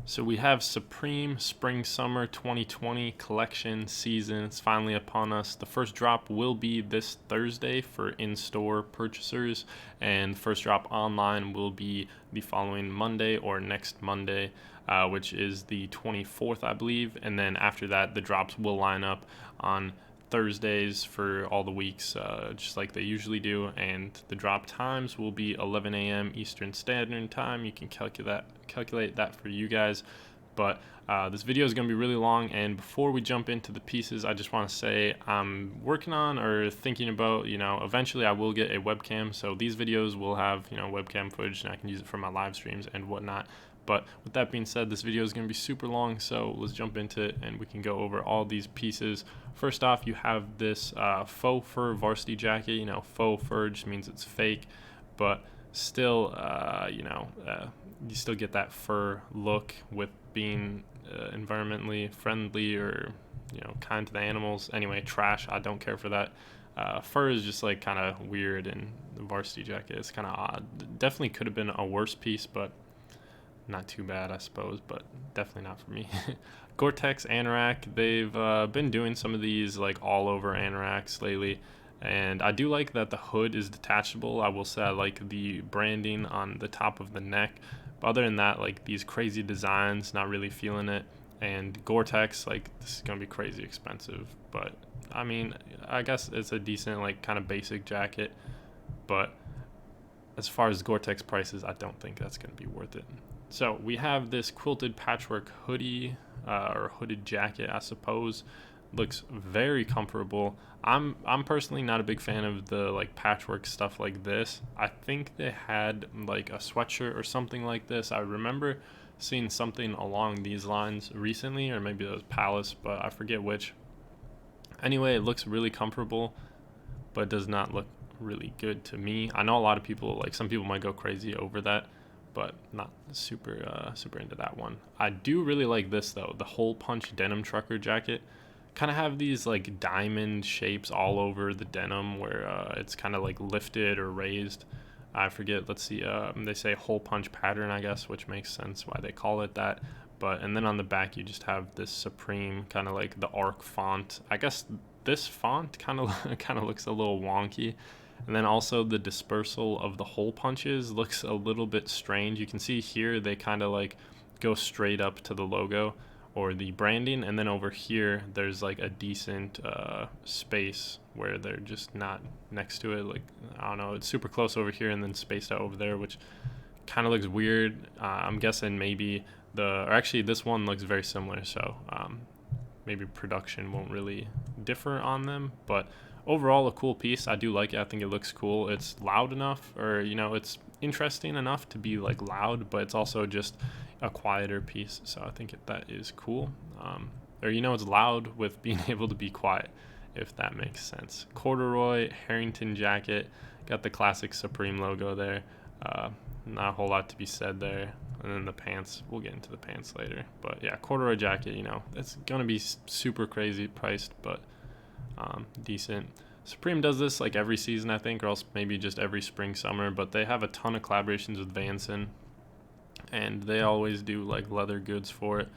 So we have Supreme Spring Summer 2020 collection season. It's finally upon us. The first drop will be this Thursday for in-store purchasers, and the first drop online will be the following Monday or next Monday, which is the 24th, I believe. And then after that, the drops will line up on Thursdays for all the weeks, just like they usually do, and the drop times will be 11 a.m. Eastern Standard Time. You can calculate that for you guys, but this video is going to be really long, and before we jump into the pieces, I just want to say I'm working on or thinking about, eventually I will get a webcam, so these videos will have, webcam footage, and I can use it for my live streams and whatnot. But with that being said, this video is going to be super long, so let's jump into it and we can go over all these pieces. First off, you have this faux fur varsity jacket. Faux fur just means it's fake, but still, you still get that fur look with being environmentally friendly or, kind to the animals. Anyway, trash, I don't care for that. Fur is just like kind of weird, and the varsity jacket is kind of odd. Definitely could have been a worse piece, but not too bad, I suppose, but definitely not for me. Gore-Tex Anorak, they've been doing some of these like all over anoraks lately, and I do like that the hood is detachable. I will say I like the branding on the top of the neck, but other than that, like these crazy designs, not really feeling it. And Gore-Tex, like, this is gonna be crazy expensive, but I mean, I guess it's a decent, like, kind of basic jacket, but as far as Gore-Tex prices, I don't think that's gonna be worth it. So we have this quilted patchwork hoodie, or hooded jacket, I suppose. Looks very comfortable. I'm personally not a big fan of the like patchwork stuff like this. I think they had like a sweatshirt or something like this. I remember seeing something along these lines recently, or maybe it was Palace, but I forget which. Anyway, it looks really comfortable, but does not look really good to me. I know a lot of people, like some people might go crazy over that, but not super into that one. I do really like this though, the hole punch denim trucker jacket. Kind of have these like diamond shapes all over the denim where it's kind of like lifted or raised. I forget, let's see, they say hole punch pattern, I guess, which makes sense why they call it that. But and then on the back you just have this Supreme kind of like the arc font. I guess this font kind of looks a little wonky. And then also the dispersal of the hole punches looks a little bit strange. You can see here they kind of like go straight up to the logo or the branding, and then over here there's like a decent space where they're just not next to it. Like, I don't know, it's super close over here and then spaced out over there, which kind of looks weird. I'm guessing maybe or actually this one looks very similar, so maybe production won't really differ on them, but overall a cool piece. I do like it. I think it looks cool. It's loud enough, or it's interesting enough to be like loud, but it's also just a quieter piece, so I think that is cool. Or it's loud with being able to be quiet, if that makes sense. Corduroy Harrington jacket, got the classic Supreme logo there. Not a whole lot to be said there. And then the pants, we'll get into the pants later, but yeah, corduroy jacket, it's gonna be super crazy priced, but decent. Supreme does this like every season, I think, or else maybe just every spring summer, but they have a ton of collaborations with Vanson, and they always do like leather goods for it.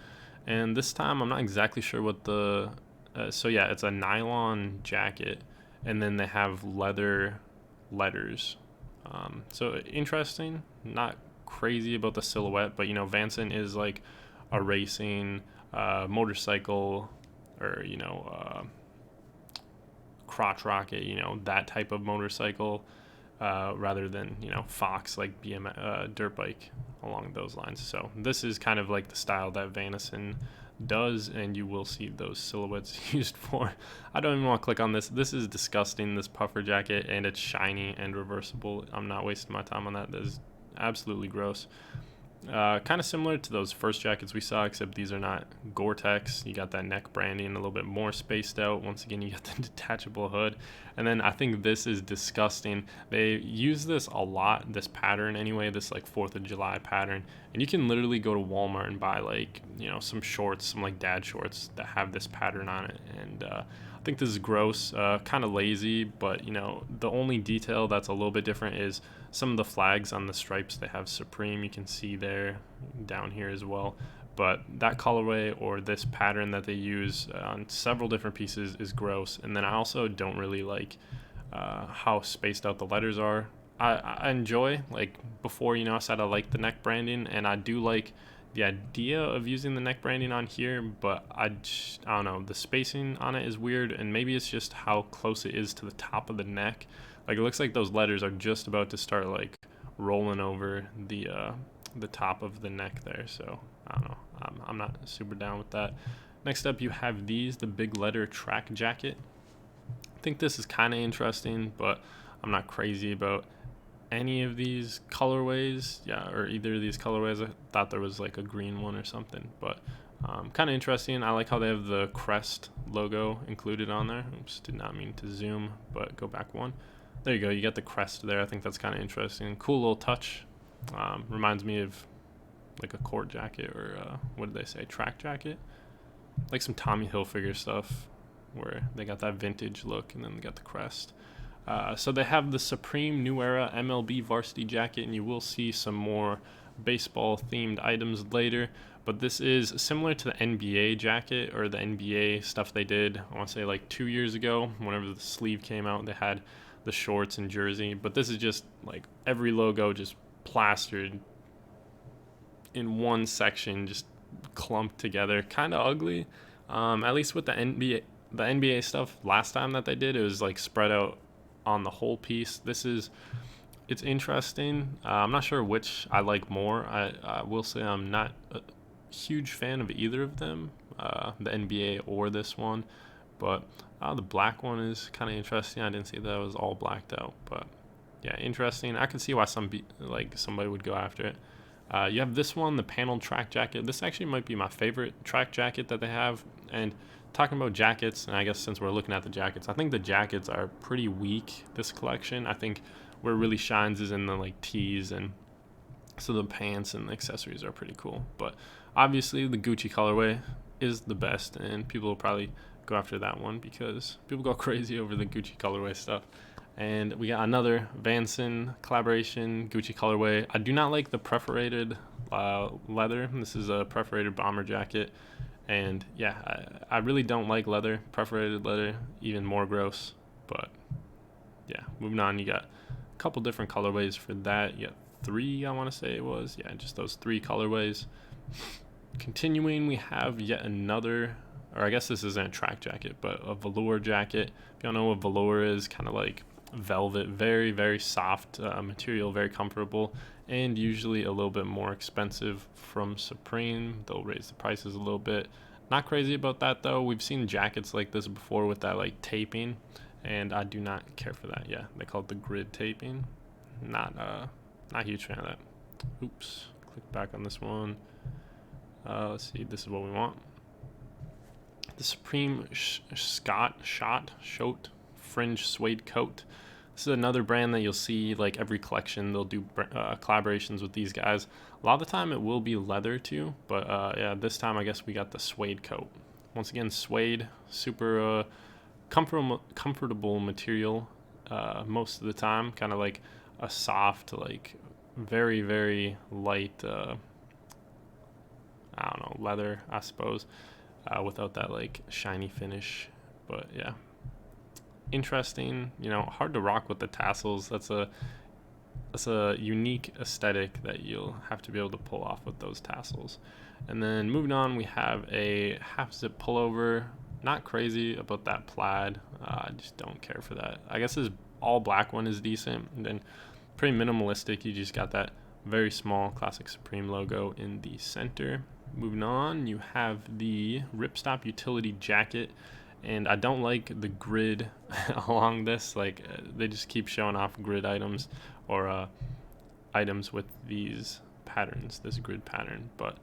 And this time I'm not exactly sure what so yeah, it's a nylon jacket, and then they have leather letters. So interesting. Not crazy about the silhouette, but Vanson is like a racing motorcycle, or crotch rocket, that type of motorcycle, rather than Fox, like dirt bike along those lines. So this is kind of like the style that Vanison does, and you will see those silhouettes used for. I don't even want to click on this. This is disgusting, this puffer jacket, and it's shiny and reversible. I'm not wasting my time on that. That is absolutely gross. Kind of similar to those first jackets we saw, except these are not Gore-Tex. You got that neck branding a little bit more spaced out. Once again, you got the detachable hood. And then I think this is disgusting. They use this a lot, this pattern anyway, this like 4th of July pattern. And you can literally go to Walmart and buy like, some shorts, some like dad shorts that have this pattern on it. And I think this is gross, kind of lazy, but the only detail that's a little bit different is some of the flags on the stripes. They have Supreme, you can see there down here as well, but that colorway or this pattern that they use on several different pieces is gross. And then I also don't really like how spaced out the letters are. I enjoy, like before, I said I like the neck branding, and I do like the idea of using the neck branding on here, but I don't know, the spacing on it is weird, and maybe it's just how close it is to the top of the neck. Like it looks like those letters are just about to start like rolling over the top of the neck there, so I don't know, I'm not super down with that. Next up, you have the big letter track jacket. I think this is kind of interesting, but I'm not crazy about any of these colorways, or either of these colorways. I thought there was like a green one or something, but kind of interesting. I like how they have the crest logo included on there. Oops, did not mean to zoom, but go back one. There you go, you got the crest there. I think that's kind of interesting. Cool little touch. Reminds me of like a court jacket, or what did they say, track jacket, like some Tommy Hilfiger stuff where they got that vintage look and then they got the crest. So they have the Supreme New Era MLB varsity jacket, and you will see some more baseball themed items later, but this is similar to the NBA jacket or the NBA stuff they did, I want to say like 2 years ago. Whenever the sleeve came out, they had the shorts and jersey, but this is just like every logo just plastered in one section, just clumped together, kind of ugly. At least with the NBA stuff last time that they did, it was like spread out on the whole piece. It's interesting. I'm not sure which I like more. I will say I'm not a huge fan of either of them, the NBA or this one, but the black one is kind of interesting. I didn't see that it was all blacked out, but yeah, interesting. I can see why somebody would go after it. You have this one, the paneled track jacket. This actually might be my favorite track jacket that they have. And talking about jackets, and I guess since we're looking at the jackets, I think the jackets are pretty weak this collection. I think where it really shines is in the like tees, and so the pants and the accessories are pretty cool. But obviously the Gucci colorway is the best, and people will probably go after that one because people go crazy over the Gucci colorway stuff. And we got another Vanson collaboration, Gucci colorway. I do not like the perforated leather. This is a perforated bomber jacket. And yeah, I really don't like leather, perforated leather, even more gross. But yeah, moving on, you got a couple different colorways for that. You got 3, I want to say it was. Yeah, just those 3 colorways. Continuing, we have yet another, or I guess this isn't a track jacket, but a velour jacket. If you don't know what velour is, kind of like velvet, very, very soft material, very comfortable, and usually a little bit more expensive from Supreme. They'll raise the prices a little bit. Not crazy about that though. We've seen jackets like this before with that like taping, and I do not care for that. Yeah, they call it the grid taping. Not a huge fan of that. Oops, click back on this one. Let's see, this is what we want. The Supreme Shot fringe suede coat. This is another brand that you'll see like every collection. They'll do collaborations with these guys. A lot of the time it will be leather too, but yeah, this time I guess we got the suede coat. Once again, suede, super comfortable material most of the time. Kind of like a soft, like very, very light, I don't know, leather, I suppose, without that like shiny finish. But yeah, interesting. Hard to rock with the tassels. That's a unique aesthetic that you'll have to be able to pull off with those tassels. And then moving on, we have a half zip pullover. Not crazy about that plaid. I just don't care for that. I guess this all black one is decent, and then pretty minimalistic. You just got that very small classic Supreme logo in the center. Moving on, you have the Ripstop utility jacket, and I don't like the grid along this. Like they just keep showing off grid items or items with these patterns, this grid pattern. But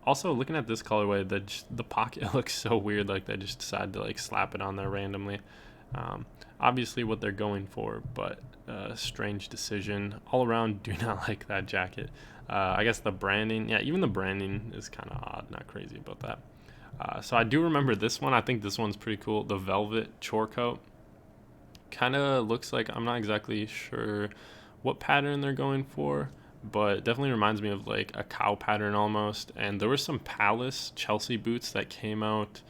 also looking at this colorway, the pocket looks so weird. Like they just decided to like slap it on there randomly. Obviously what they're going for, but strange decision all around. Do not like that jacket. I guess the branding, yeah, even the branding is kind of odd. Not crazy about that. So I do remember this one. I think this one's pretty cool. The velvet chore coat kind of looks like, I'm not exactly sure what pattern they're going for, but definitely reminds me of like a cow pattern almost. And there were some Palace Chelsea boots that came out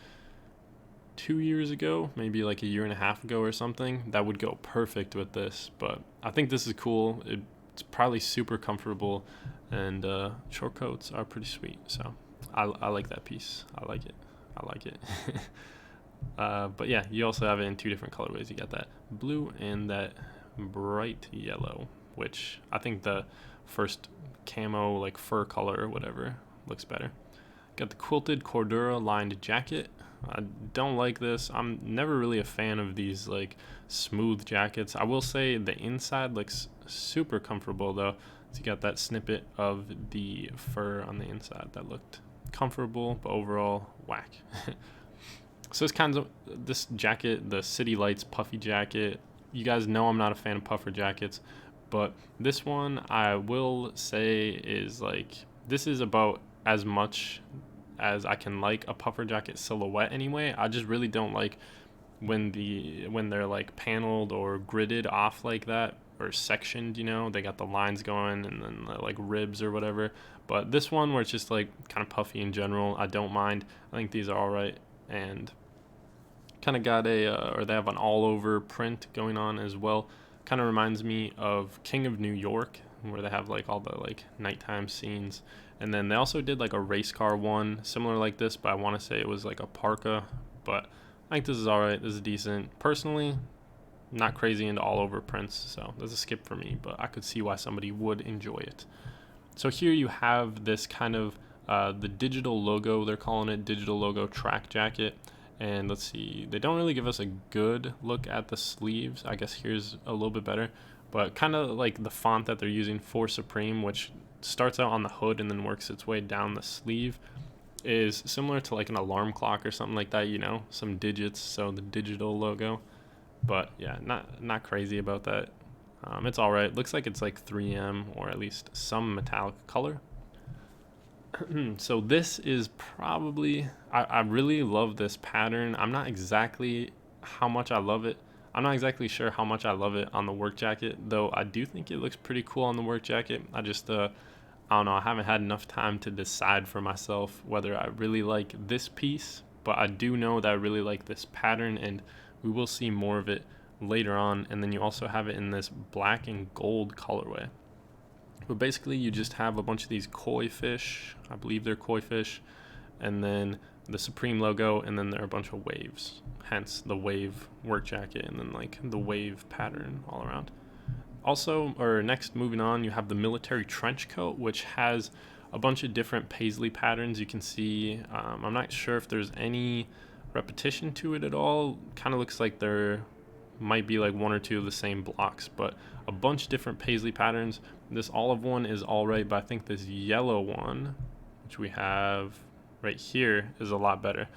2 years ago, maybe like a year and a half ago or something, that would go perfect with this. But I think this is cool. It's probably super comfortable, and short coats are pretty sweet. So I like that piece. I like it. But yeah, you also have it in two different colorways. You got that blue and that bright yellow, which I think the first camo, like fur color or whatever, looks better. Got the quilted Cordura lined jacket. I don't like this. I'm never really a fan of these like smooth jackets. I will say the inside looks super comfortable though. So you got that snippet of the fur on the inside that looked comfortable, but overall whack. So it's kind of this jacket, the City Lights puffy jacket. You guys know I'm not a fan of puffer jackets, but this one I will say is like, this is about as much as I can like a puffer jacket silhouette anyway. I just really don't like when they're like paneled or gridded off like that, or sectioned, you know, they got the lines going and then the, like ribs or whatever. But this one where it's just like kind of puffy in general, I don't mind. I think these are all right, and kind of got or they have an all over print going on as well. Kind of reminds me of King of New York, where they have like all the like nighttime scenes. And then they also did like a race car one similar like this, but I want to say it was like a parka. But I think this is all right. This is decent. Personally, not crazy into all over prints, so there's a skip for me, but I could see why somebody would enjoy it. So here you have this kind of the digital logo, they're calling it digital logo track jacket. And let's see, they don't really give us a good look at the sleeves. I guess here's a little bit better, but kind of like the font that they're using for Supreme, which starts out on the hood and then works its way down the sleeve, is similar to like an alarm clock or something like that, you know, some digits, so the digital logo. But yeah, not crazy about that. It's all right. Looks like it's like 3M or at least some metallic color. So this is probably, I really love this pattern. I'm not exactly how much I love it. I'm not exactly sure how much I love it on the work jacket, though I do think it looks pretty cool on the work jacket. I just, I don't know, I haven't had enough time to decide for myself whether I really like this piece, but I do know that I really like this pattern, and we will see more of it later on. And then you also have it in this black and gold colorway. But basically you just have a bunch of these koi fish, I believe they're koi fish, and then the Supreme logo, and then there are a bunch of waves, hence the wave work jacket, and then like the wave pattern all around. Also, or next, moving on, you have the military trench coat, which has a bunch of different paisley patterns. You can see, I'm not sure if there's any repetition to it at all. Kind of looks like there might be like one or two of the same blocks, but a bunch of different paisley patterns. This olive one is all right, but I think this yellow one, which we have right here, is a lot better.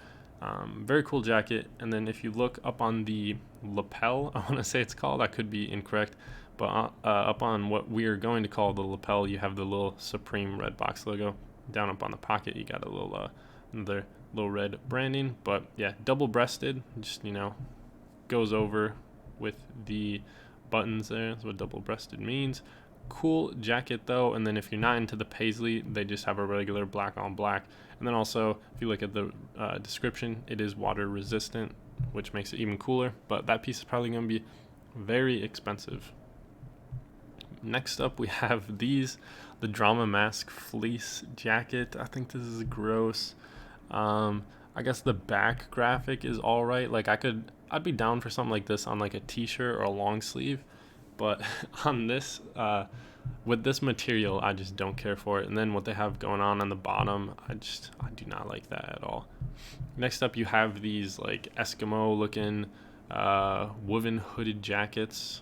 Very cool jacket. And then if you look up on the lapel, I want to say it's called, I could be incorrect, but up on what we are going to call the lapel, you have the little Supreme red box logo. Down up on the pocket, you got a little another little red branding. But yeah, double breasted, just, you know, goes over with the buttons there. That's what double breasted means. Cool jacket though. And then if you're not into the paisley, they just have a regular black on black. And then also, if you look at the description, it is water resistant, which makes it even cooler, but that piece is probably going to be very expensive. Next up, we have these, the Drama Mask fleece jacket. I think this is gross. I guess the back graphic is all right. Like I'd be down for something like this on like a t-shirt or a long sleeve, but on this, with this material, I just don't care for it. And then what they have going on the bottom, I do not like that at all. Next up, you have these like Eskimo looking woven hooded jackets.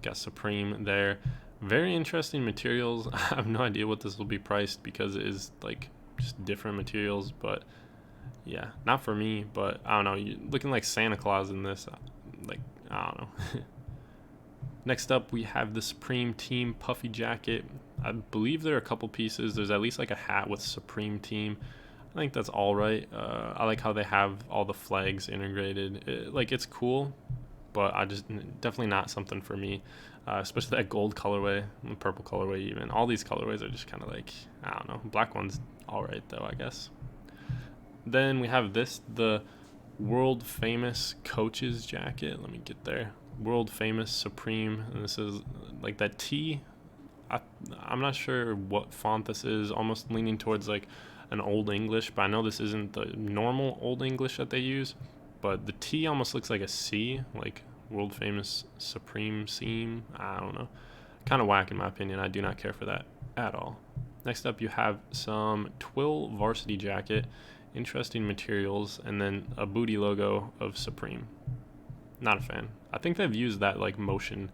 Got Supreme there. Very interesting materials. I have no idea what this will be priced because it is like just different materials, but yeah, not for me. But I don't know, you're looking like Santa Claus in this, like, I don't know. Next up, we have the Supreme Team puffy jacket. I believe there are a couple pieces. There's at least like a hat with Supreme Team. I think that's all right. I like how they have all the flags integrated. Like, it's cool, but I just definitely not something for me. Especially that gold colorway, the purple colorway, even all these colorways are just kind of like, I don't know. Black one's all right though, I guess. Then we have the world famous Coach's jacket. Let me get there. World famous Supreme, and this is like that T. I'm not sure what font this is. Almost leaning towards like an Old English, but I know this isn't the normal Old English that they use. But the T almost looks like a C, like world famous Supreme seam. I don't know. Kind of whack in my opinion. I do not care for that at all. Next up, you have some Twill varsity jacket, interesting materials, and then a booty logo of Supreme. Not a fan. I think they've used that like motion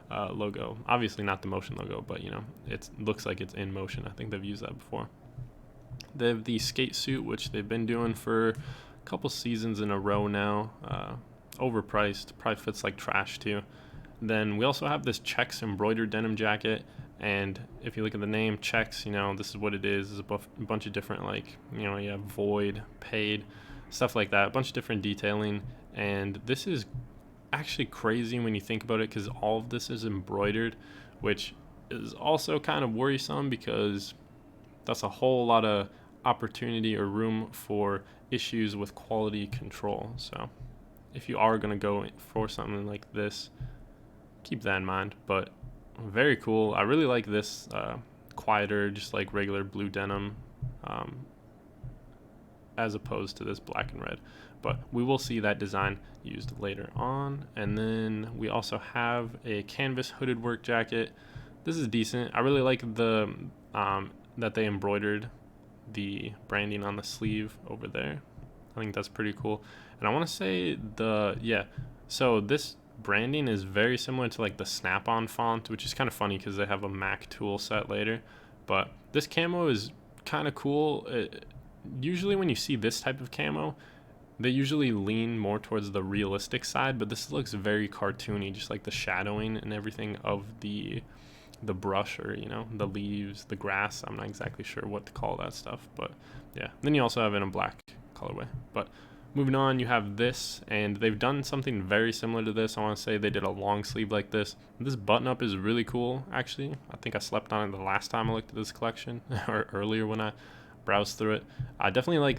logo. Obviously not the motion logo, but you know, it looks like it's in motion. I think they've used that before. They have the skate suit, which they've been doing for a couple seasons in a row now. Overpriced, probably fits like trash too. Then we also have this checks embroidered denim jacket, and if you look at the name checks, you know, this is what it is. It's a bunch of different, like, you know, you have void, paid, stuff like that, a bunch of different detailing. And this is actually crazy when you think about it, because all of this is embroidered, which is also kind of worrisome because that's a whole lot of opportunity or room for issues with quality control. So if you are going to go for something like this, keep that in mind. But very cool. I really like this quieter, just like regular blue denim, as opposed to this black and red. But we will see that design used later on. And then we also have a canvas hooded work jacket. This is decent. I really like the that they embroidered the branding on the sleeve over there. I think that's pretty cool. And I want to say so this branding is very similar to like the Snap-on font, which is kind of funny because they have a Mac tool set later. But this camo is kind of cool. Usually when you see this type of camo, they usually lean more towards the realistic side, but this looks very cartoony, just like the shadowing and everything of the brush, or you know, the leaves, the grass. I'm not exactly sure what to call that stuff, but yeah. Then you also have it in a black colorway. But moving on, you have this, and they've done something very similar to this. I want to say they did a long sleeve like this. This button up is really cool, actually. I think I slept on it the last time I looked at this collection, or earlier when I browsed through it. I definitely like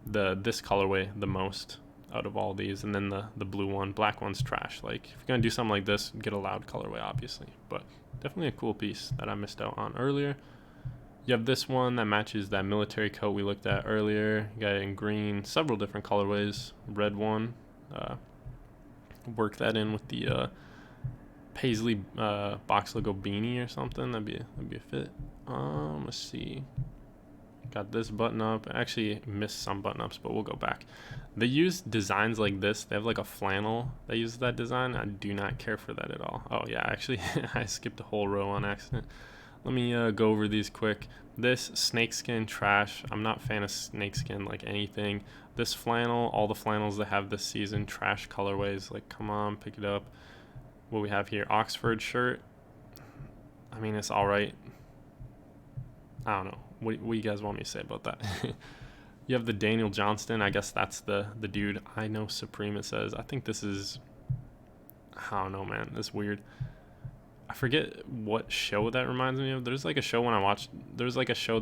this colorway the most out of all these, and then the blue one. Black one's trash. Like, if you're gonna do something like this, get a loud colorway, obviously. But definitely a cool piece that I missed out on earlier. You have this one that matches that military coat we looked at earlier. You got it in green, several different colorways. Red one. Work that in with the Paisley box logo beanie or something. That'd be a fit. Let's see. Got this button up. I actually missed some button ups, but we'll go back. They use designs like this. They have like a flannel that uses that design. I do not care for that at all. Oh yeah, actually I skipped a whole row on accident. Let me go over these quick. This snakeskin, trash. I'm not a fan of snakeskin like anything. This flannel, all the flannels that have this season, trash colorways. Like, come on, pick it up. What we have here, Oxford shirt. I mean, it's all right. I don't know. What do you guys want me to say about that? You have the Daniel Johnston. I guess that's the dude. I know Supreme, it says. I think this is, I don't know, man. That's weird. I forget what show that reminds me of. There's like a show that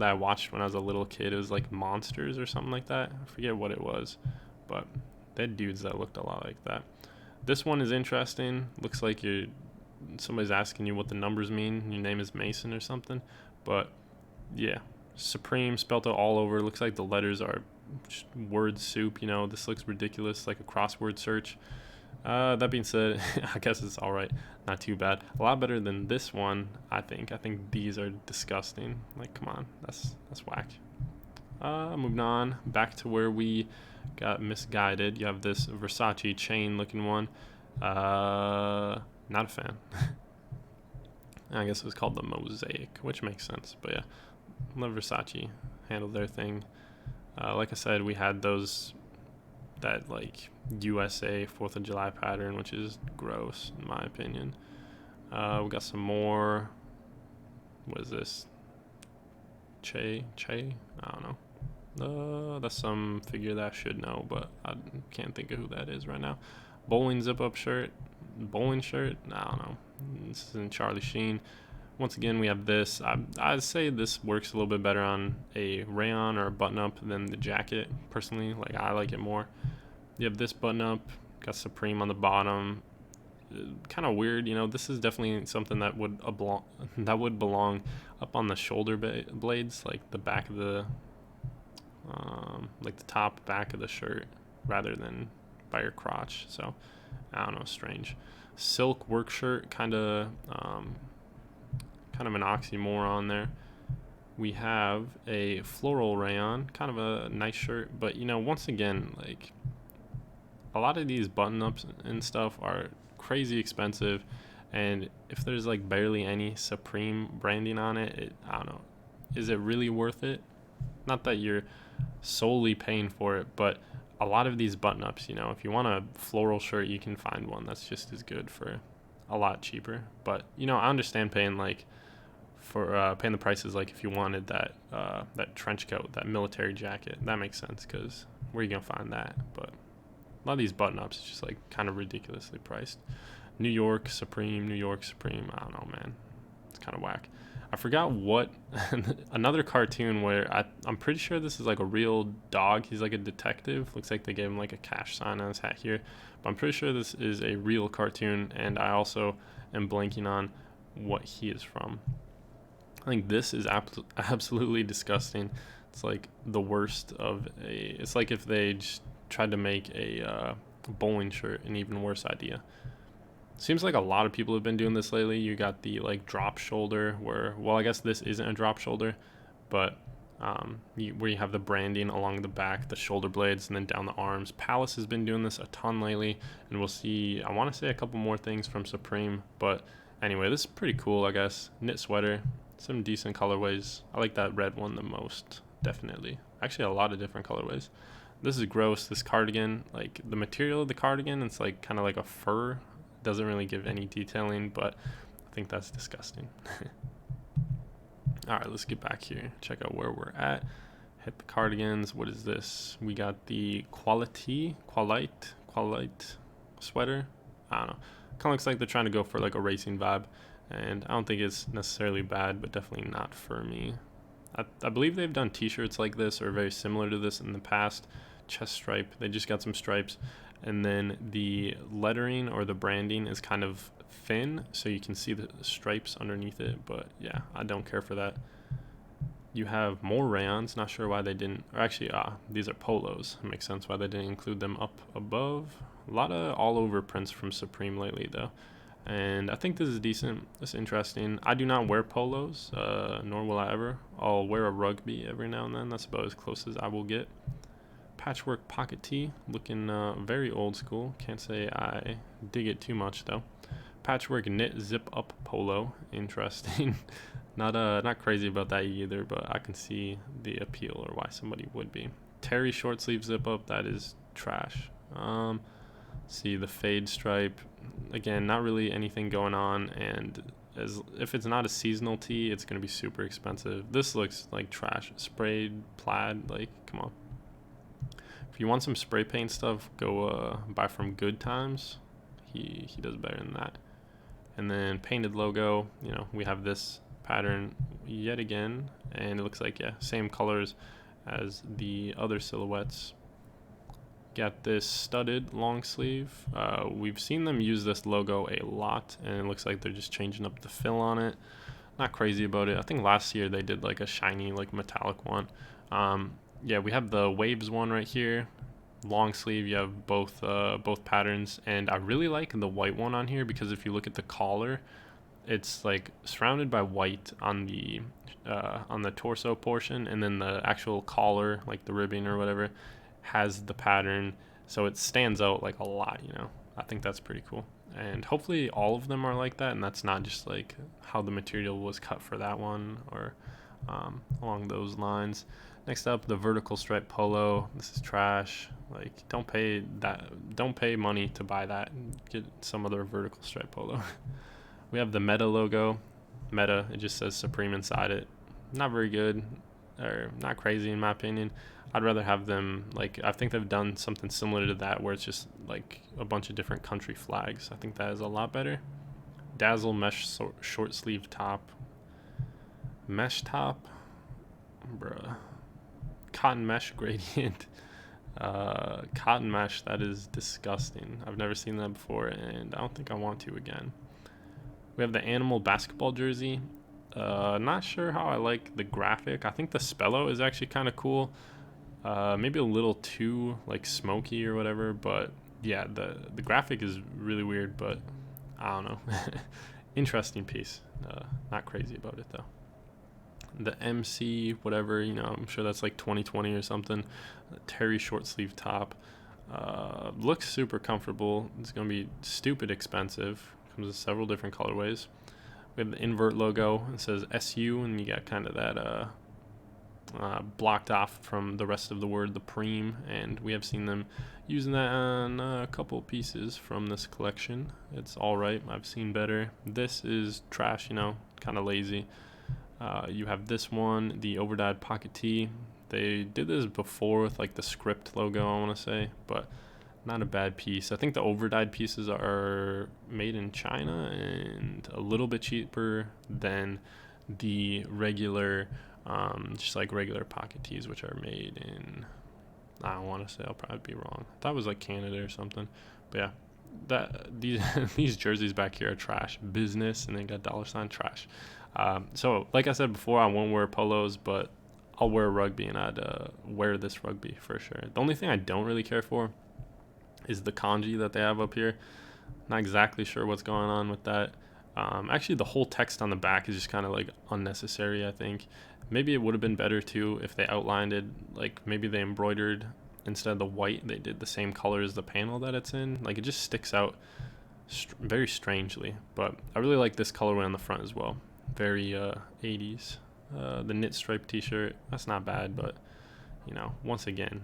I watched when I was a little kid. It was like Monsters or something like that. I forget what it was, but they had dudes that looked a lot like that. This one is interesting. Looks like somebody's asking you what the numbers mean. Your name is Mason or something. But yeah, Supreme spelled out all over. Looks like the letters are word soup. You know, this looks ridiculous, like a crossword search. That being said, I guess it's all right. Not too bad. A lot better than this one, I think. I think these are disgusting. Like, come on, that's whack. Moving on back to where we got misguided. You have this Versace chain looking one. Not a fan. I guess it was called the Mosaic, which makes sense. But yeah, love Versace. Handled their thing. Like I said, we had that like USA 4th of July pattern, which is gross in my opinion. We got some more. What is this? Che? I don't know. That's some figure that I should know, but I can't think of who that is right now. Bowling zip-up shirt. bowling shirt. I don't know. This isn't Charlie Sheen. Once again, we have this. I'd say this works a little bit better on a rayon or a button-up than the jacket, personally. Like, I like it more. You have this button-up, got Supreme on the bottom. Kind of weird, you know. This is definitely something that would belong up on the shoulder blades, like the back of the, like the top back of the shirt, rather than by your crotch. So, I don't know, strange. Silk work shirt, kind of an oxymoron there. We have a floral rayon, kind of a nice shirt, but you know, once again, like, a lot of these button-ups and stuff are crazy expensive, and if there's like barely any Supreme branding on it, I don't know, is it really worth it? Not that you're solely paying for it, but a lot of these button-ups, you know, if you want a floral shirt, you can find one that's just as good for a lot cheaper. But you know, I understand paying paying the prices, like if you wanted that trench coat, that military jacket, that makes sense, because where are you gonna find that? But a lot of these button-ups is just like kind of ridiculously priced. New York Supreme, I don't know, man, it's kind of whack. I forgot what another cartoon where I'm pretty sure this is like a real dog. He's like a detective. Looks like they gave him like a cash sign on his hat here, but I'm pretty sure this is a real cartoon, and I also am blanking on what he is from. I think this is absolutely disgusting. It's like the worst of it's like if they just tried to make a bowling shirt an even worse idea. Seems like a lot of people have been doing this lately. You got the like drop shoulder where, well, I guess this isn't a drop shoulder, but where you have the branding along the back, the shoulder blades, and then down the arms. Palace has been doing this a ton lately, and we'll see, I want to say a couple more things from Supreme, but anyway, this is pretty cool, I guess. Knit sweater, some decent colorways. I like that red one the most, definitely. Actually, a lot of different colorways. This is gross. This cardigan, like the material of the cardigan, it's like kind of like a fur. Doesn't really give any detailing, but I think that's disgusting. All right, let's get back here. Check out where we're at. Hit the cardigans. What is this? We got the Qualite sweater. I don't know. Kind of looks like they're trying to go for like a racing vibe, and I don't think it's necessarily bad, but definitely not for me. I believe they've done t-shirts like this or very similar to this in the past. Chest stripe. They just got some stripes. And then the lettering or the branding is kind of thin, so you can see the stripes underneath it, but yeah, I don't care for that. You have more rayons, not sure why they didn't, or actually, these are polos. It makes sense why they didn't include them up above. A lot of all over prints from Supreme lately though, and I think this is decent. It's interesting. I do not wear polos, nor will I ever. I'll wear a rugby every now and then. That's about as close as I will get. Patchwork pocket tee, looking very old school. Can't say I dig it too much though. Patchwork knit zip up polo, interesting. Not crazy about that either, but I can see the appeal or why somebody would be. Terry short sleeve zip up, that is trash. See the fade stripe, again, not really anything going on, and if it's not a seasonal tee, it's gonna be super expensive. This looks like trash. Sprayed plaid, like, come on. If you want some spray paint stuff, go buy from Good Times. He does better than that. And then painted logo, you know, we have this pattern yet again, and it looks like, yeah, same colors as the other silhouettes. Got this studded long sleeve. We've seen them use this logo a lot, and it looks like they're just changing up the fill on it. Not crazy about it. I think last year they did like a shiny, like metallic one. Yeah, we have the waves one right here. Long sleeve, you have both patterns, and I really like the white one on here because if you look at the collar, it's like surrounded by white on the torso portion, and then the actual collar, like the ribbing or whatever, has the pattern, so it stands out like a lot, you know. I think that's pretty cool, and hopefully all of them are like that, and that's not just like how the material was cut for that one or along those lines. Next up, the vertical stripe polo. This is trash. Like, don't pay money to buy that. Get some other vertical stripe polo. We have the Meta logo. Meta, it just says Supreme inside it. Not very good. or not crazy in my opinion. I'd rather have them, like, I think they've done something similar to that where it's just like a bunch of different country flags. I think that is a lot better. Dazzle mesh short sleeve top. Mesh top? Bruh. Cotton mesh gradient. Cotton mesh, that is disgusting. I've never seen that before, and I don't think I want to again. We have the animal basketball jersey. Not sure how I like the graphic. I think the Spello is actually kind of cool. Maybe a little too like smoky or whatever, but yeah, the graphic is really weird, but I don't know. Interesting piece. Not crazy about it though. The MC whatever, I'm sure that's like 2020 or something. Terry short sleeve top. Looks super comfortable. It's gonna be stupid expensive. Comes in several different colorways. We have the invert logo. It says SU, and you got kind of that blocked off from the rest of the word, the preem, and we have seen them using that on a couple pieces from this collection. It's all right. I've seen better. This is trash, kind of lazy. You have this one, the overdyed pocket tee. They did this before with like the script logo, I want to say, but not a bad piece. I think the overdyed pieces are made in China and a little bit cheaper than the regular, just like regular pocket tees, which are made in, I don't want to say, I'll probably be wrong. I thought it was like Canada or something, but yeah. These jerseys back here are trash. Business, and then got $ trash. So like I said before, I won't wear polos, but I'll wear rugby, and I'd wear this rugby for sure. The only thing I don't really care for is the kanji that they have up here. Not exactly sure what's going on with that. Actually, the whole text on the back is just kind of like unnecessary, I think. Maybe it would have been better too if they outlined it, like maybe they embroidered, instead of the white, they did the same color as the panel that it's in. Like, it just sticks out very strangely. But I really like this colorway on the front as well. Very 80s. The knit stripe t-shirt, that's not bad, but once again,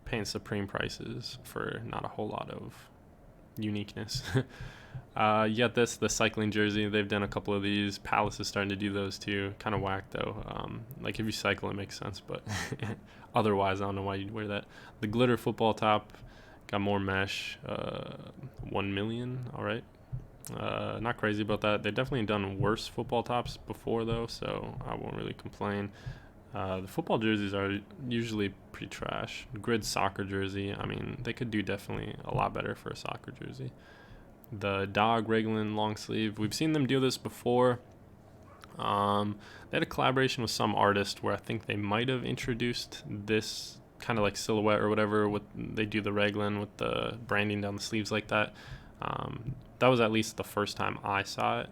paying supreme prices for not a whole lot of uniqueness. You got the cycling jersey. They've done a couple of these. Palace is starting to do those too. Kind of whack though. Like if you cycle, it makes sense, but otherwise, I don't know why you'd wear that. The glitter football top, got more mesh. 1 million. All right. Not crazy about that. They've definitely done worse football tops before though, so I won't really complain. The football jerseys are usually pretty trash. Grid soccer jersey, I mean, they could do definitely a lot better for a soccer jersey. The dog Reglan long sleeve, we've seen them do this before. They had a collaboration with some artist where I think they might have introduced this kind of like silhouette or whatever. They do the Reglan with the branding down the sleeves like that. That was at least the first time I saw it.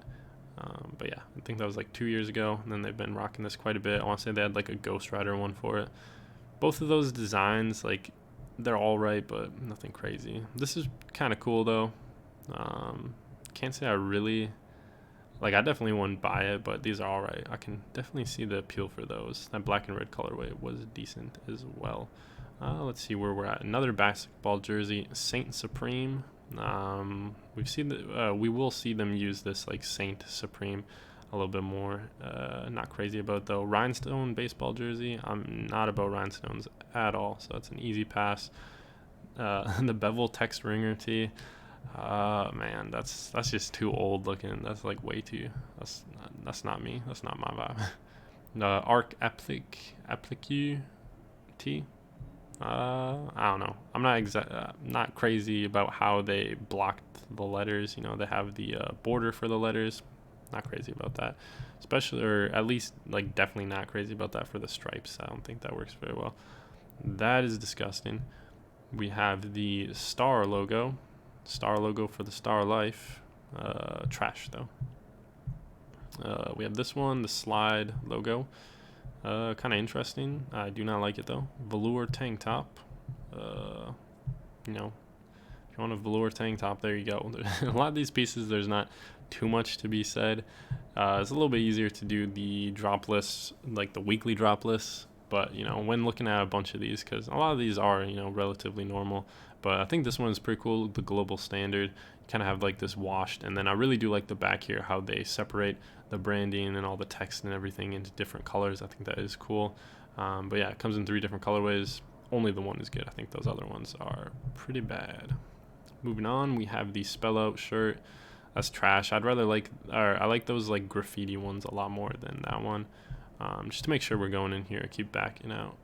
But yeah, I think that was like 2 years ago, and then they've been rocking this quite a bit. I want to say they had like a Ghost Rider one for it. Both of those designs, like, they're all right, but nothing crazy. This is kind of cool though. Can't say I really, like, I definitely wouldn't buy it, but these are all right. I can definitely see the appeal for those. That black and red colorway was decent as well. Let's see where we're at. Another basketball jersey, Saint Supreme. We've seen we will see them use this like Saint Supreme a little bit more. Not crazy about though. Rhinestone baseball jersey, I'm not about rhinestones at all, so that's an easy pass. The bevel text ringer tee, man, that's just too old looking. That's like way too, that's not me, that's not my vibe. The Arc applique tee, I don't know. I'm not crazy about how they blocked the letters. They have the border for the letters. Not crazy about that, especially, or at least like definitely not crazy about that for the stripes. I don't think that works very well. That is disgusting. We have the star logo for the Star Life. Trash though. We have this one, the slide logo. Kind of interesting. I do not like it though. Velour tank top. If you want a velour tank top, there you go. A lot of these pieces, there's not too much to be said. It's a little bit easier to do the drop lists, like the weekly drop lists. But when looking at a bunch of these, because a lot of these are relatively normal, but I think this one is pretty cool. The global standard, you kind of have like this washed, and then I really do like the back here, how they separate the branding and all the text and everything into different colors. I think that is cool. But yeah, it comes in 3 different colorways. Only the one is good. I think those other ones are pretty bad. Moving on, we have the spell out shirt. That's trash. I like those like graffiti ones a lot more than that one. Just to make sure we're going in here, I keep backing out.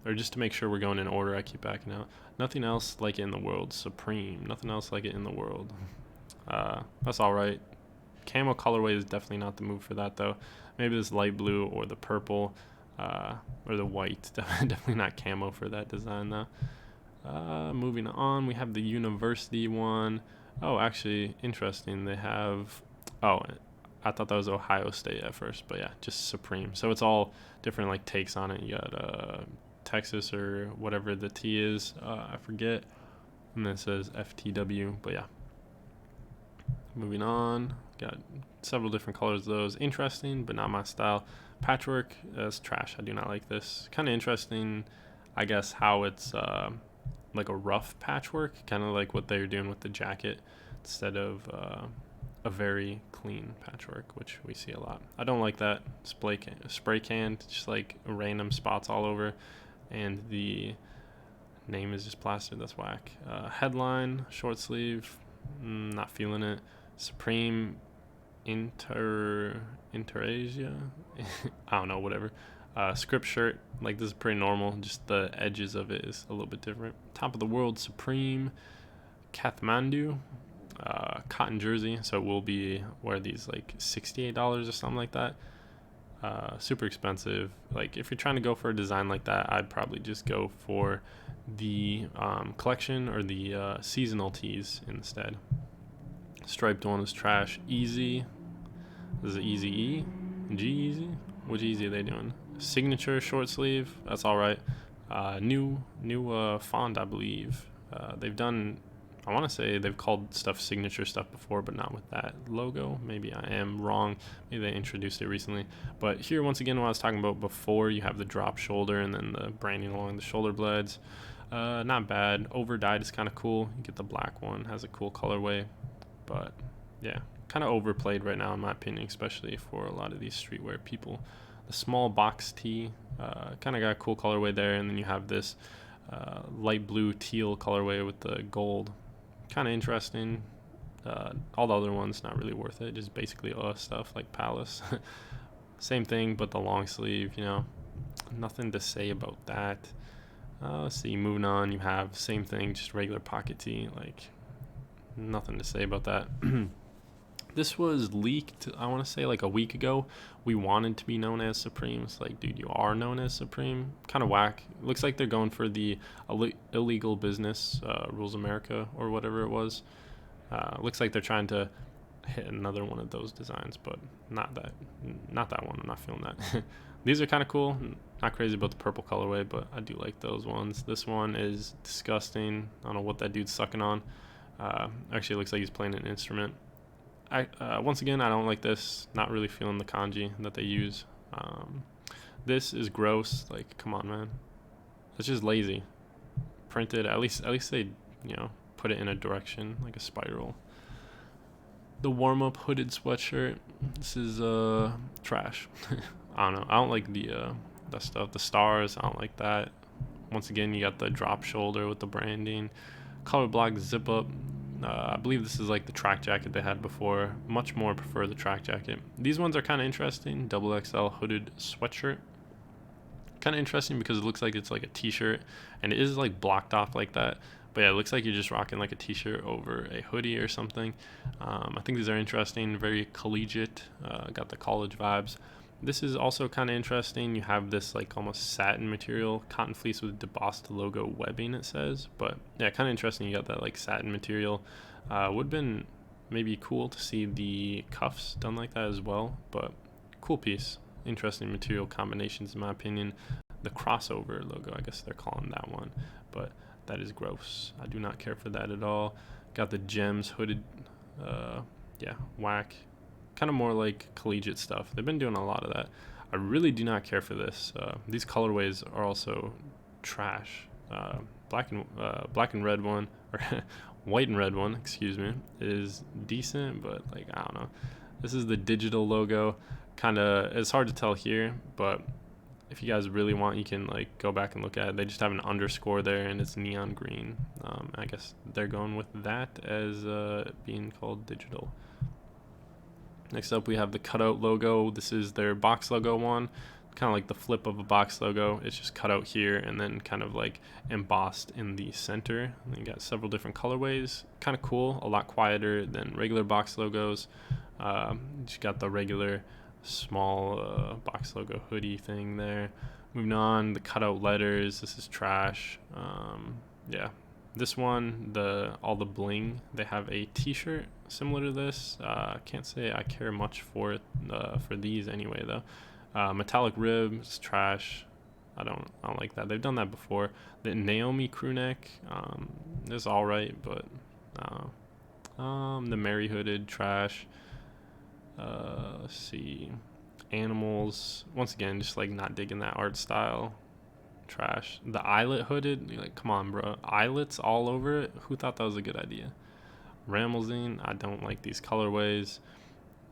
Or just to make sure we're going in order, I keep backing out. Nothing else like it in the world. Supreme. Nothing else like it in the world. That's alright. Camo colorway is definitely not the move for that though. Maybe this light blue or the purple, or the white. Definitely not camo for that design though. Moving on, we have the university one. Oh, actually, interesting. They have... Oh, I thought that was Ohio State at first, but yeah, just Supreme. So it's all different like takes on it. You got Texas or whatever the T is. I forget. And then it says FTW, but yeah. Moving on, got several different colors of those. Interesting, but not my style. Patchwork, that's trash. I do not like this. Kind of interesting, I guess, how it's like a rough patchwork, kind of like what they're doing with the jacket, instead of a very clean patchwork, which we see a lot. I don't like that. Spray canned, just like random spots all over, and the name is just plastered. That's whack. Headline, short sleeve, not feeling it. Supreme Interasia, I don't know, whatever. Script shirt, like this is pretty normal, just the edges of it is a little bit different. Top of the world, Supreme Kathmandu, cotton jersey, so it will be where these like $68 or something like that. Super expensive. Like if you're trying to go for a design like that, I'd probably just go for the collection or the seasonal tees instead. Striped one is trash. Easy, this is Easy E, G-Eazy. Which Easy are they doing? Signature short sleeve, that's all right. New font, I believe. They've done, I want to say they've called stuff signature stuff before, but not with that logo. Maybe I am wrong. Maybe they introduced it recently. But here, once again, what I was talking about before, you have the drop shoulder and then the branding along the shoulder blades. Not bad. Over dyed is kind of cool. You get the black one, has a cool colorway. But yeah, kind of overplayed right now in my opinion, especially for a lot of these streetwear people. The small box tee, kind of got a cool colorway there, and then you have this light blue teal colorway with the gold. Kind of interesting. All the other ones not really worth it, just basically stuff like Palace. Same thing, but the long sleeve, nothing to say about that. Let's see, moving on, you have same thing, just regular pocket tee, like nothing to say about that. This was leaked, I want to say like a week ago. We wanted to be known as Supreme. It's like, dude, you are known as Supreme. Kind of whack. Looks like they're going for the illegal business rules America or whatever it was. Looks like they're trying to hit another one of those designs, but not that one. I'm not feeling that. These are kind of cool. Not crazy about the purple colorway, but I do like those ones. This one is disgusting. I don't know what that dude's sucking on. Actually, it looks like he's playing an instrument. Once again, I don't like this. Not really feeling the kanji that they use. This is gross. Like, come on, man. It's just lazy. Printed. At least they, put it in a direction, like a spiral. The warm-up hooded sweatshirt. This is trash. I don't know. I don't like the stuff. The stars. I don't like that. Once again, you got the drop shoulder with the branding. Color block zip up. I believe this is like the track jacket they had before. Much more prefer the track jacket. These ones are kind of interesting. Double XL hooded sweatshirt. Kind of interesting because it looks like it's like a t-shirt, and it is like blocked off like that. But yeah, it looks like you're just rocking like a t-shirt over a hoodie or something. I think these are interesting. Very collegiate. Got the college vibes. This is also kind of interesting. You have this like almost satin material, cotton fleece with DeBossed logo webbing, it says. But yeah, kind of interesting. You got that like satin material. Would have been maybe cool to see the cuffs done like that as well. But cool piece. Interesting material combinations in my opinion. The crossover logo, I guess they're calling that one. But that is gross. I do not care for that at all. Got the gems hooded. Yeah, whack. Kind of more like collegiate stuff. They've been doing a lot of that. I really do not care for this. These colorways are also trash. Black and red one, or white and red one, excuse me, is decent, but like, I don't know. This is the digital logo. Kind of, it's hard to tell here, but if you guys really want, you can like go back and look at it. They just have an underscore there, and it's neon green. I guess they're going with that as being called digital. Next up, we have the cutout logo. This is their box logo one, kind of like the flip of a box logo. It's just cut out here and then kind of like embossed in the center. And you got several different colorways. Kind of cool, a lot quieter than regular box logos. Just got the regular small box logo hoodie thing there. Moving on, the cutout letters. This is trash. Yeah. This one, all the bling, they have a t-shirt similar to this. Can't say I care much for it, for these anyway though. Metallic ribs, trash. I don't like that. They've done that before. The Naomi crew neck is all right, but the Mary hooded, trash. Let's see, animals. Once again, just like not digging that art style. Trash. The eyelet hooded, like, come on, bro. Eyelets all over it. Who thought that was a good idea? Ramelzine, I don't like these colorways.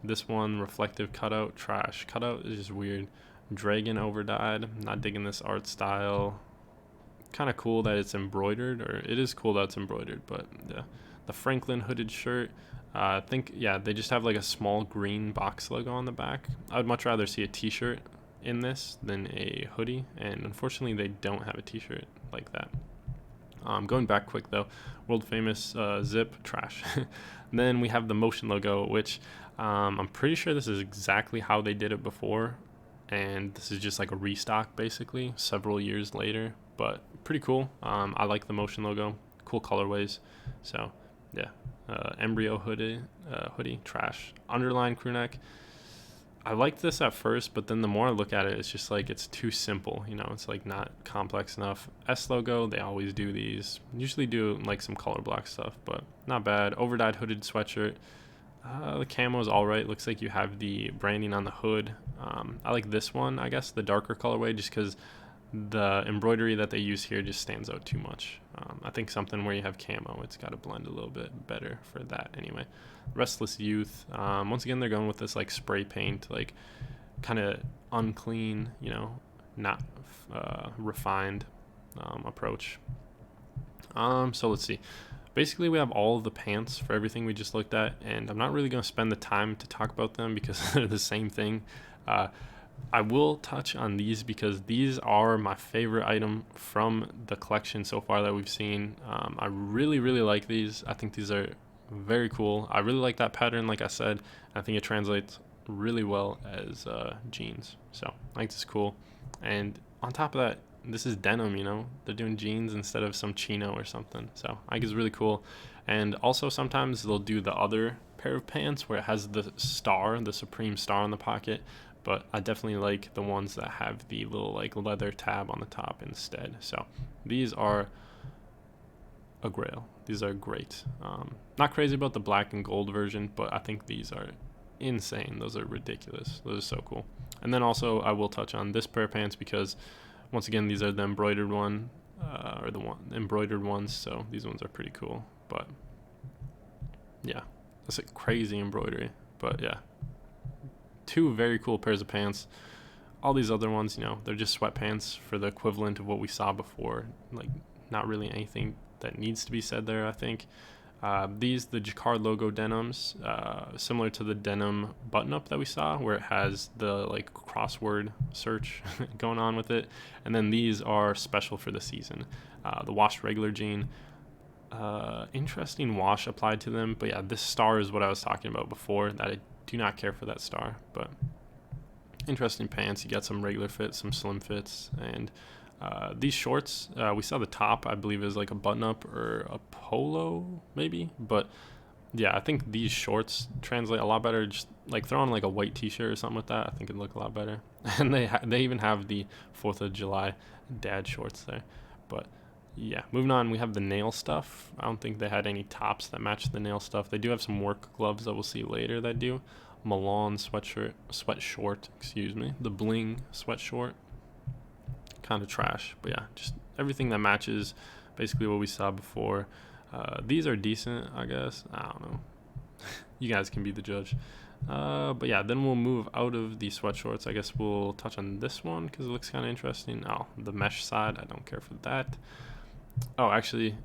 This one, reflective cutout, trash. Cutout is just weird. Dragon overdyed, not digging this art style. Kind of cool that it's embroidered, or it is cool that it's embroidered, but yeah. The Franklin hooded shirt, I think, yeah, they just have like a small green box logo on the back. I would much rather see a t-shirt in this than a hoodie, and unfortunately they don't have a t-shirt like that. Going back quick though, world famous zip, trash. Then we have the Motion logo, which I'm pretty sure this is exactly how they did it before, and this is just like a restock basically several years later, but pretty cool. I like the Motion logo, cool colorways. So yeah. Embryo hoodie, trash. Underline crew neck, I liked this at first, but then the more I look at it, it's just like it's too simple. You know, it's like not complex enough. S logo, they always do these. Usually do like some color block stuff, but not bad. Overdyed hooded sweatshirt. The camo is all right. Looks like you have the branding on the hood. I like this one, I guess, the darker colorway, just because the embroidery that they use here just stands out too much. I think something where you have camo, it's got to blend a little bit better for that anyway. Restless Youth, once again they're going with this like spray paint, like kind of unclean, you know, not refined approach. So let's see. Basically, we have all of the pants for everything we just looked at, and I'm not really going to spend the time to talk about them because they're the same thing. I will touch on these because these are my favorite item from the collection so far that we've seen. I really like these. I think these are very cool. I really like that pattern, like I said. I think it translates really well as jeans. So I think this is cool. And on top of that, this is denim, you know. They're doing jeans instead of some chino or something. So I think it's really cool. And also sometimes they'll do the other pair of pants where it has the star, the Supreme star on the pocket. But I definitely like the ones that have the little like leather tab on the top instead. So these are a grail. These are great. Not crazy about the black and gold version, but I think these are insane. Those are ridiculous. Those are so cool. And then also I will touch on this pair of pants because once again these are the embroidered one, or the embroidered ones. So these ones are pretty cool. But yeah, that's a crazy embroidery. But yeah. Two very cool pairs of pants. All these other ones, you know, they're just sweatpants for the equivalent of what we saw before. Like, not really anything that needs to be said there, I think. These, the Jacquard logo denims, similar to the denim button-up that we saw, where it has the, like, crossword search going on with it. And then these are special for the season. The washed regular jean. Interesting wash applied to them. But, yeah, this star is what I was talking about before, that I do not care for that star, but interesting pants. You got some regular fits, some slim fits, and these shorts, we saw the top, I believe, is like a button-up or a polo, maybe, but yeah, I think these shorts translate a lot better. Just like throw on like a white t-shirt or something like that, I think it'd look a lot better. And they even have the 4th of July dad shorts there. But yeah, moving on, we have the nail stuff. I don't think they had any tops that match the nail stuff. They do have some work gloves that we'll see later that do. Milan sweatshort, excuse me, the bling sweatshort, kind of trash, but yeah, just everything that matches basically what we saw before. These are decent, I guess. I don't know. You guys can be the judge. But yeah, then we'll move out of the sweatshorts. I guess we'll touch on this one because it looks kind of interesting. Oh, the mesh side, I don't care for that. Oh, actually,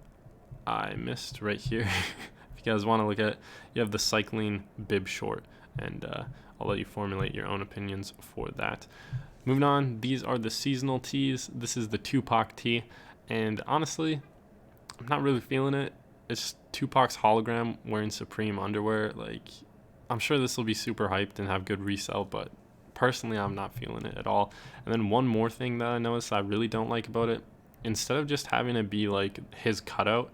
I missed right here. If you guys want to look at it, you have the cycling bib short, and I'll let you formulate your own opinions for that. Moving on, these are the seasonal tees. This is the Tupac tee, and honestly, I'm not really feeling it. It's Tupac's hologram wearing Supreme underwear. Like, I'm sure this will be super hyped and have good resell, but personally, I'm not feeling it at all. And then one more thing that I noticed I really don't like about it, instead of just having it be like his cutout,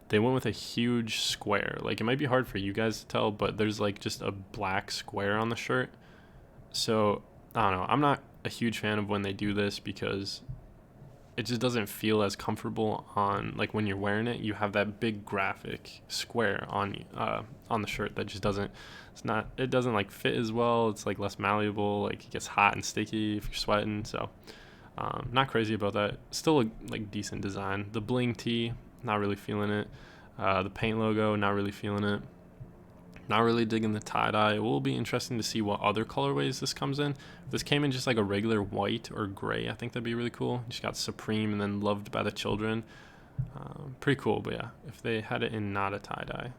they went with a huge square. Like, it might be hard for you guys to tell, but there's like just a black square on the shirt. So, I don't know. I'm not a huge fan of when they do this because it just doesn't feel as comfortable on, like, when you're wearing it. You have that big graphic square on the shirt that just doesn't like fit as well. It's like less malleable. Like, it gets hot and sticky if you're sweating. So not crazy about that. Still a like decent design. The bling tee, not really feeling it. The paint logo, not really feeling it. Not really digging the tie-dye. It will be interesting to see what other colorways this comes in. If this came in just like a regular white or gray, I think that'd be really cool. Just got Supreme and then Loved by the Children. Pretty cool, but yeah, if they had it in not a tie-dye,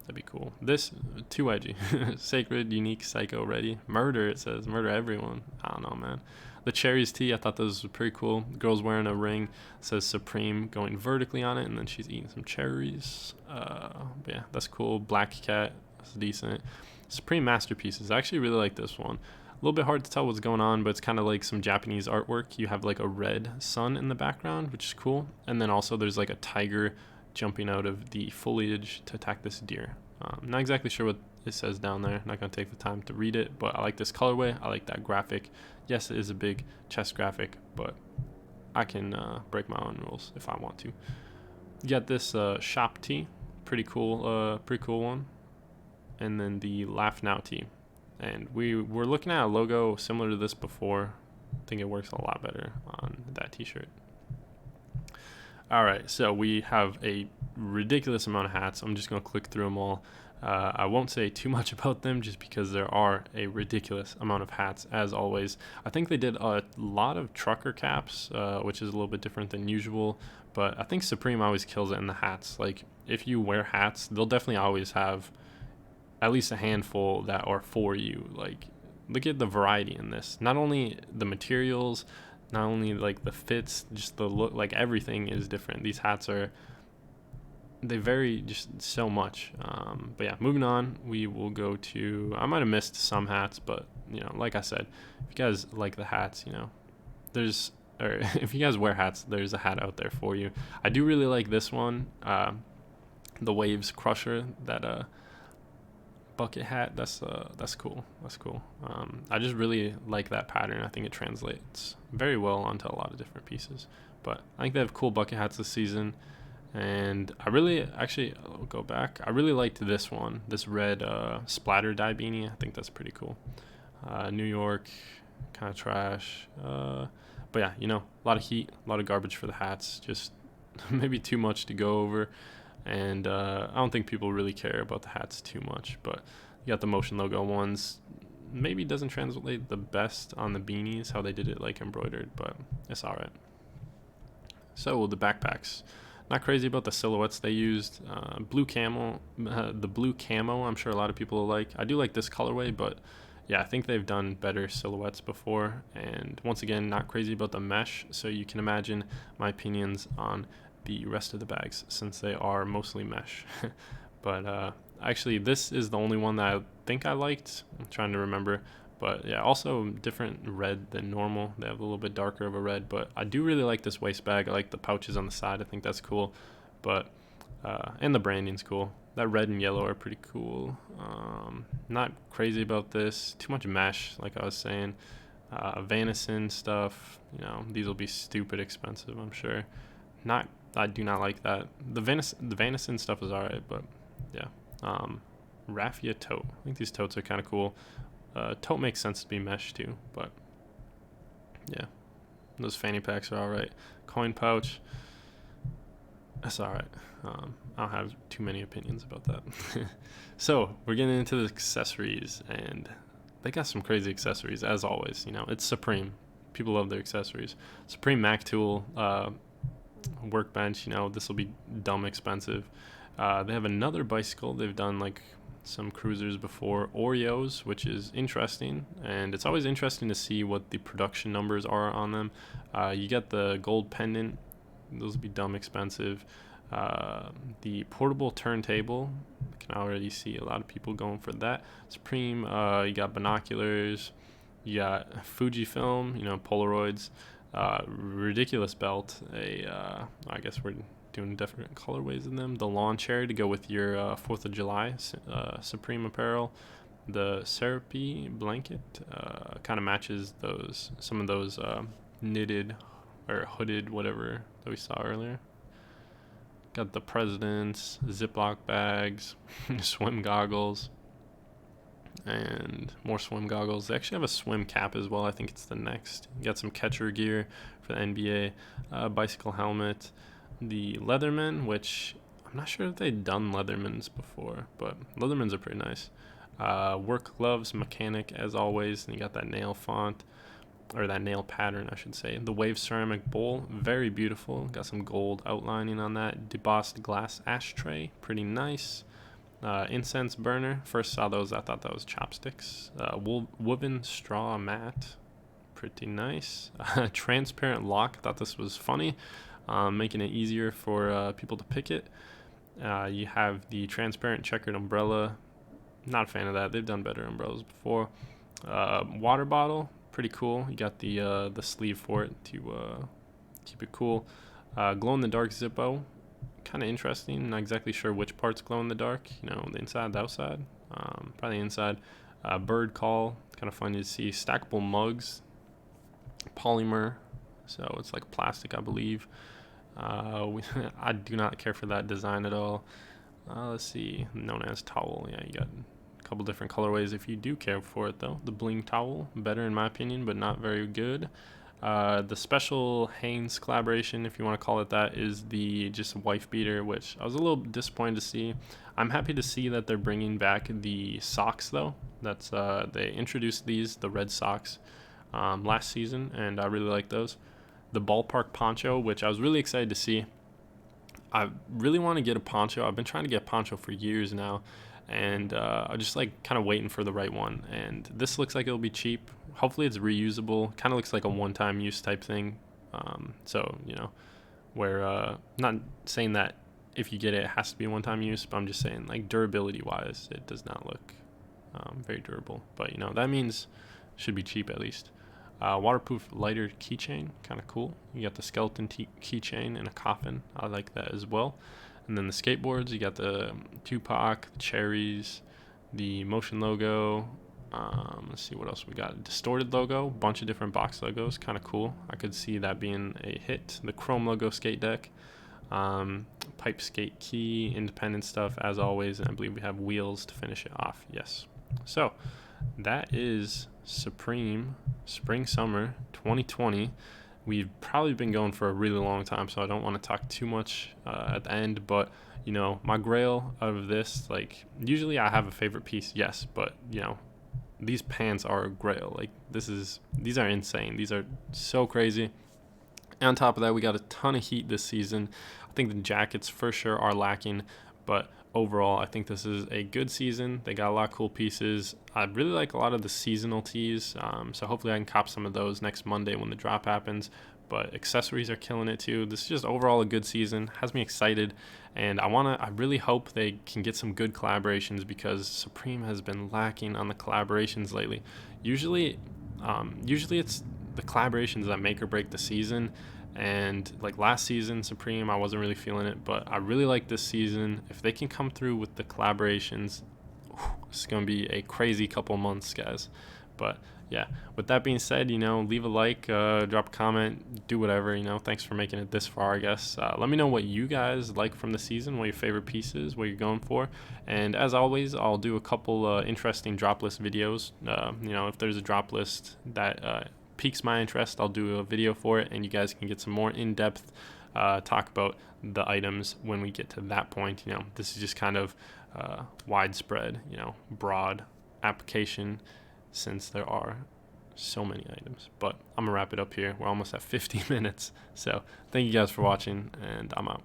that'd be cool. This, too edgy. Sacred, Unique, Psycho, Ready. Murder, it says. Murder everyone. I don't know, man. The Cherries tee, I thought those were pretty cool. The girl's wearing a ring. It says Supreme going vertically on it, and then she's eating some cherries. But yeah, that's cool. Black Cat, that's decent. Supreme Masterpieces, I actually really like this one. A little bit hard to tell what's going on, but it's kind of like some Japanese artwork. You have like a red sun in the background, which is cool. And then also there's like a tiger jumping out of the foliage to attack this deer. Not exactly sure what it says down there. Not going to take the time to read it, but I like this colorway. I like that graphic. Yes, it is a big chest graphic, but I can break my own rules if I want to. You got this shop tee. Pretty cool one. And then the Laugh Now tee. And we were looking at a logo similar to this before. I think it works a lot better on that t-shirt. All right, so we have a ridiculous amount of hats. I'm just going to click through them all. I won't say too much about them just because there are a ridiculous amount of hats, as always. I think they did a lot of trucker caps, which is a little bit different than usual. But I think Supreme always kills it in the hats. Like, if you wear hats, they'll definitely always have at least a handful that are for you. Like, look at the variety in this. Not only the materials, not only like the fits, just the look, like everything is different. These hats they vary just so much. But yeah, moving on, we will go to, I might have missed some hats, but you know, like I said, if you guys like the hats, you know, if you guys wear hats, there's a hat out there for you. I do really like this one, the Waves Crusher, that bucket hat. That's cool. I just really like that pattern. I think it translates very well onto a lot of different pieces. But I think they have cool bucket hats this season. And I really, actually, I'll go back. I really liked this one, this red splatter dye beanie. I think that's pretty cool. New York, kind of trash. But yeah, you know, a lot of heat, a lot of garbage for the hats. Just maybe too much to go over. And I don't think people really care about the hats too much. But you got the Motion logo ones. Maybe doesn't translate the best on the beanies, how they did it like embroidered, but it's all right. So the backpacks. Not crazy about the silhouettes they used. Blue camo, the blue camo, I'm sure a lot of people will like. I do like this colorway, but yeah, I think they've done better silhouettes before. And once again, not crazy about the mesh, so you can imagine my opinions on the rest of the bags since they are mostly mesh. But actually, this is the only one that I think I liked. I'm trying to remember. But yeah, also different red than normal. They have a little bit darker of a red, but I do really like this waist bag. I like the pouches on the side. I think that's cool. But and the branding's cool. That red and yellow are pretty cool. Not crazy about this. Too much mesh, like I was saying. Vanison stuff. You know, these will be stupid expensive, I'm sure. I do not like that. The Vanison stuff is alright, but yeah. raffia tote. I think these totes are kind of cool. Tote makes sense to be mesh too, but yeah, those fanny packs are all right. Coin pouch, that's all right. I don't have too many opinions about that. So we're getting into the accessories, and they got some crazy accessories as always. It's Supreme. People love their accessories. Supreme Mac tool, workbench. This will be dumb expensive. They have another bicycle. They've done like some cruisers before, Oreos, which is interesting, and it's always interesting to see what the production numbers are on them. You get the gold pendant. Those would be dumb expensive. The portable turntable, I can already see a lot of people going for that. Supreme, you got binoculars, you got Fujifilm, Polaroids, ridiculous belt. I guess we're doing different colorways in them. The lawn chair to go with your 4th of July Supreme apparel. The Serape blanket kind of matches some of those knitted or hooded whatever that we saw earlier. Got the presidents, Ziploc bags, swim goggles, and more swim goggles. They actually have a swim cap as well. I think it's the next. You got some catcher gear for the NBA, bicycle helmet, the Leatherman, which I'm not sure if they've done Leathermans before, but Leathermans are pretty nice. Work gloves, mechanic as always, and you got that nail font, or that nail pattern I should say. The wave ceramic bowl, very beautiful, got some gold outlining on that. Debossed glass ashtray, pretty nice. Incense burner, first saw those, I thought that was chopsticks. Woven straw mat, pretty nice. Transparent lock, thought this was funny, making it easier for people to pick it. You have the transparent checkered umbrella, not a fan of that, they've done better umbrellas before. Water bottle, pretty cool. You got the sleeve for it to keep it cool. Glow in the dark Zippo, kind of interesting. Not exactly sure which parts glow in the dark. The inside, the outside. Probably inside. Bird call, kind of funny to see. Stackable mugs, polymer, so it's like plastic, I believe. I do not care for that design at all. Let's see, known as towel. Yeah, you got couple different colorways if you do care for it though. The bling towel, better in my opinion, but not very good. The special Hanes collaboration, if you want to call it that, is the just wife beater, which I was a little disappointed to see. I'm happy to see that they're bringing back the socks though. That's they introduced the red socks last season, and I really like those. The ballpark poncho, which I was really excited to see. I really want to get a poncho. I've been trying to get a poncho for years now, and I'm just like kind of waiting for the right one. And this looks like it'll be cheap. Hopefully it's reusable. Kind of looks like a one-time use type thing. So where not saying that if you get it, it has to be one-time use, but I'm just saying like durability-wise, it does not look very durable. But that means it should be cheap at least. Waterproof lighter keychain, kind of cool. You got the skeleton keychain in a coffin. I like that as well. And then the skateboards, you got the Tupac, the cherries, the Motion logo. Let's see what else we got. Distorted logo, bunch of different box logos, kind of cool. I could see that being a hit. The Chrome logo skate deck, pipe skate key, independent stuff as always, and I believe we have wheels to finish it off. Yes. So that is Supreme Spring Summer 2020. We've probably been going for a really long time, so I don't want to talk too much at the end, but my grail out of this, like usually I have a favorite piece, yes, but these pants are a grail. Like these are insane. These are so crazy. And on top of that, we got a ton of heat this season. I think the jackets for sure are lacking, but overall, I think this is a good season. They got a lot of cool pieces. I really like a lot of the seasonal tees, so hopefully I can cop some of those next Monday when the drop happens. But accessories are killing it too. This is just overall a good season. Has me excited, and I really hope they can get some good collaborations, because Supreme has been lacking on the collaborations lately. Usually it's the collaborations that make or break the season. And like last season, Supreme, I wasn't really feeling it, but I really like this season. If they can come through with the collaborations, it's going to be a crazy couple months, guys. But yeah, with that being said, leave a like, drop a comment, do whatever. Thanks for making it this far, I guess. Let me know what you guys like from the season, what your favorite pieces, what you're going for. And as always, I'll do a couple interesting drop list videos. If there's a drop list that piques my interest, I'll do a video for it, and you guys can get some more in-depth talk about the items when we get to that point. This is just kind of widespread, broad application, since there are so many items. But I'm gonna wrap it up here. We're almost at 50 minutes. So thank you guys for watching, and I'm out.